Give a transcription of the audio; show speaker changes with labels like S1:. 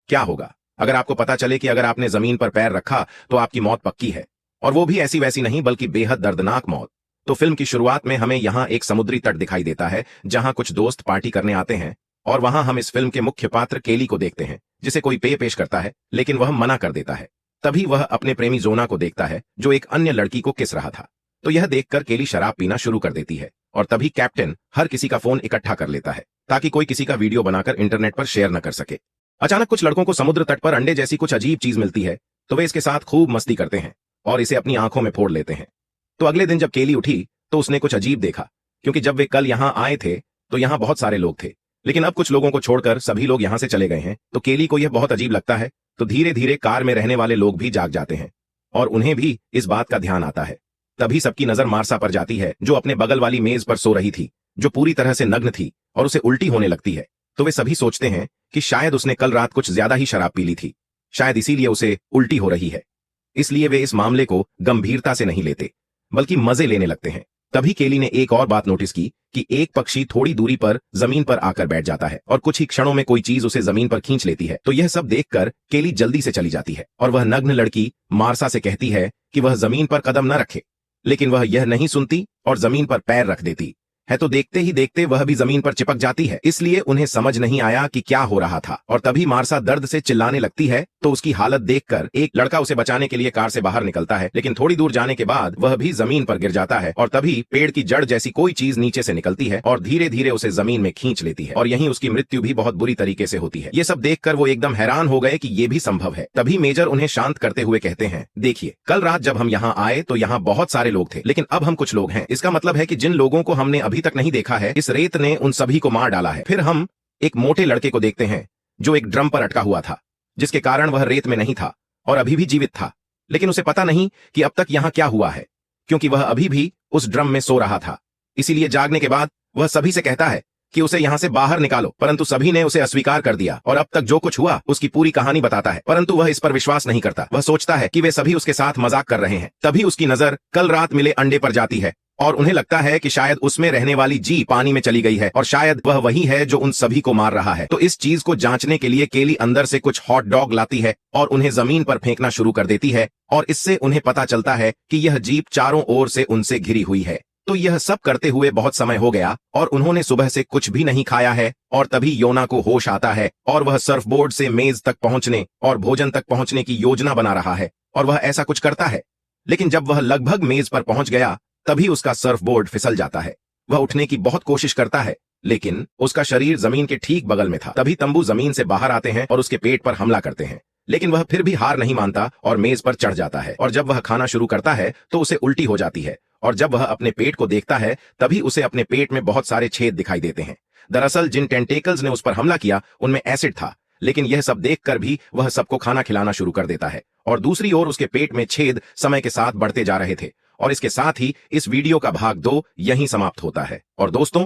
S1: क्या होगा अगर आपको पता चले कि अगर आपने जमीन पर पैर रखा तो आपकी मौत पक्की है, और वो भी ऐसी वैसी नहीं बल्कि बेहद दर्दनाक मौत। तो फिल्म की शुरुआत में हमें यहाँ एक समुद्री तट दिखाई देता है जहां कुछ दोस्त पार्टी करने आते हैं, और वहां हम इस फिल्म के मुख्य पात्र केली को देखते हैं जिसे कोई पेय पेश करता है लेकिन वह मना कर देता है। तभी वह अपने प्रेमी जोना को देखता है जो एक अन्य लड़की को किस रहा था। तो यह देखकर केली शराब पीना शुरू कर देती है, और तभी कैप्टन हर किसी का फोन इकट्ठा कर लेता है ताकि कोई किसी का वीडियो बनाकर इंटरनेट पर शेयर न कर सके। अचानक कुछ लड़कों को समुद्र तट पर अंडे जैसी कुछ अजीब चीज मिलती है, तो वे इसके साथ खूब मस्ती करते हैं और इसे अपनी आंखों में फोड़ लेते हैं। तो अगले दिन जब केली उठी तो उसने कुछ अजीब देखा, क्योंकि जब वे कल यहाँ आए थे तो यहाँ बहुत सारे लोग थे, लेकिन अब कुछ लोगों को छोड़कर सभी लोग यहाँ से चले गए हैं। तो केली को यह बहुत अजीब लगता है। तो धीरे धीरे कार में रहने वाले लोग भी जाग जाते हैं और उन्हें भी इस बात का ध्यान आता है। तभी सबकी नजर मार्सा पर जाती है जो अपने बगल वाली मेज पर सो रही थी, जो पूरी तरह से नग्न थी और उसे उल्टी होने लगती है। तो वे सभी सोचते हैं कि शायद उसने कल रात कुछ ज्यादा ही शराब पी ली थी, शायद इसीलिए उसे उल्टी हो रही है। इसलिए वे इस मामले को गंभीरता से नहीं लेते बल्कि मजे लेने लगते हैं। तभी केली ने एक और बात नोटिस की कि एक पक्षी थोड़ी दूरी पर जमीन पर आकर बैठ जाता है और कुछ ही क्षणों में कोई चीज उसे जमीन पर खींच लेती है। तो यह सब देखकर केली जल्दी से चली जाती है और वह नग्न लड़की मार्सा से कहती है कि वह जमीन पर कदम न रखे, लेकिन वह यह नहीं सुनती और जमीन पर पैर रख देती है। तो देखते ही देखते वह भी जमीन पर चिपक जाती है। इसलिए उन्हें समझ नहीं आया कि क्या हो रहा था, और तभी मार्सा दर्द से चिल्लाने लगती है। तो उसकी हालत देखकर एक लड़का उसे बचाने के लिए कार से बाहर निकलता है, लेकिन थोड़ी दूर जाने के बाद वह भी जमीन पर गिर जाता है, और तभी पेड़ की जड़ जैसी कोई चीज नीचे से निकलती है और धीरे धीरे उसे जमीन में खींच लेती है, और यहीं उसकी मृत्यु भी बहुत बुरी तरीके से होती है। ये सब देखकर वो एकदम हैरान हो गए कि ये भी संभव है। तभी मेजर उन्हें शांत करते हुए कहते हैं, देखिए कल रात जब हम यहाँ आए तो यहाँ बहुत सारे लोग थे, लेकिन अब हम कुछ लोग हैं। इसका मतलब है कि जिन लोगों को हमने अभी तक नहीं देखा है, इस रेत ने उन सभी को मार डाला है। फिर हम एक मोटे लड़के को देखते हैं जो एक ड्रम पर अटका हुआ था, जिसके कारण वह रेत में नहीं था और अभी भी जीवित था, लेकिन उसे पता नहीं कि अब तक यहां क्या हुआ है, क्योंकि वह अभी भी उस ड्रम में सो रहा था। इसीलिए जागने के बाद वह सभी से कहता है कि उसे यहां से बाहर निकालो, परंतु सभी ने उसे अस्वीकार कर दिया और अब तक जो कुछ हुआ उसकी पूरी कहानी बताता है, परंतु वह इस पर विश्वास नहीं करता। वह सोचता है कि वे सभी उसके साथ मजाक कर रहे हैं। तभी उसकी नजर कल रात मिले अंडे पर जाती है और उन्हें लगता है कि शायद उसमें रहने वाली जी पानी में चली गई है और शायद वह वही है जो उन सभी को मार रहा है। तो इस चीज को जांचने के लिए केली अंदर से कुछ हॉट डॉग लाती है और उन्हें जमीन पर फेंकना शुरू कर देती है, और इससे उन्हें पता चलता है कि यह जीप चारों ओर से उनसे घिरी हुई है। तो यह सब करते हुए बहुत समय हो गया और उन्होंने सुबह से कुछ भी नहीं खाया है, और तभी योना को होश आता है और वह सर्फबोर्ड से मेज तक पहुंचने और भोजन तक पहुंचने की योजना बना रहा है, और वह ऐसा कुछ करता है। लेकिन जब वह लगभग मेज पर पहुंच गया तभी उसका सर्फबोर्ड फिसल जाता है। वह उठने की बहुत कोशिश करता है, लेकिन उसका शरीर जमीन के ठीक बगल में था। तभी तंबू जमीन से बाहर आते हैं और उसके पेट पर हमला करते हैं, लेकिन वह फिर भी हार नहीं मानता और मेज पर चढ़ जाता है, और जब वह खाना शुरू करता है तो उसे उल्टी हो जाती है, और जब वह अपने पेट को देखता है तभी उसे अपने पेट में बहुत सारे छेद दिखाई देते हैं। दरअसल जिन टेंटेकल्स ने उस पर हमला किया उनमें एसिड था, लेकिन यह सब देखकर भी वह सबको खाना खिलाना शुरू कर देता है, और दूसरी ओर उसके पेट में छेद समय के साथ बढ़ते जा रहे थे। और इसके साथ ही इस वीडियो का भाग 2 यहीं समाप्त होता है। और दोस्तों,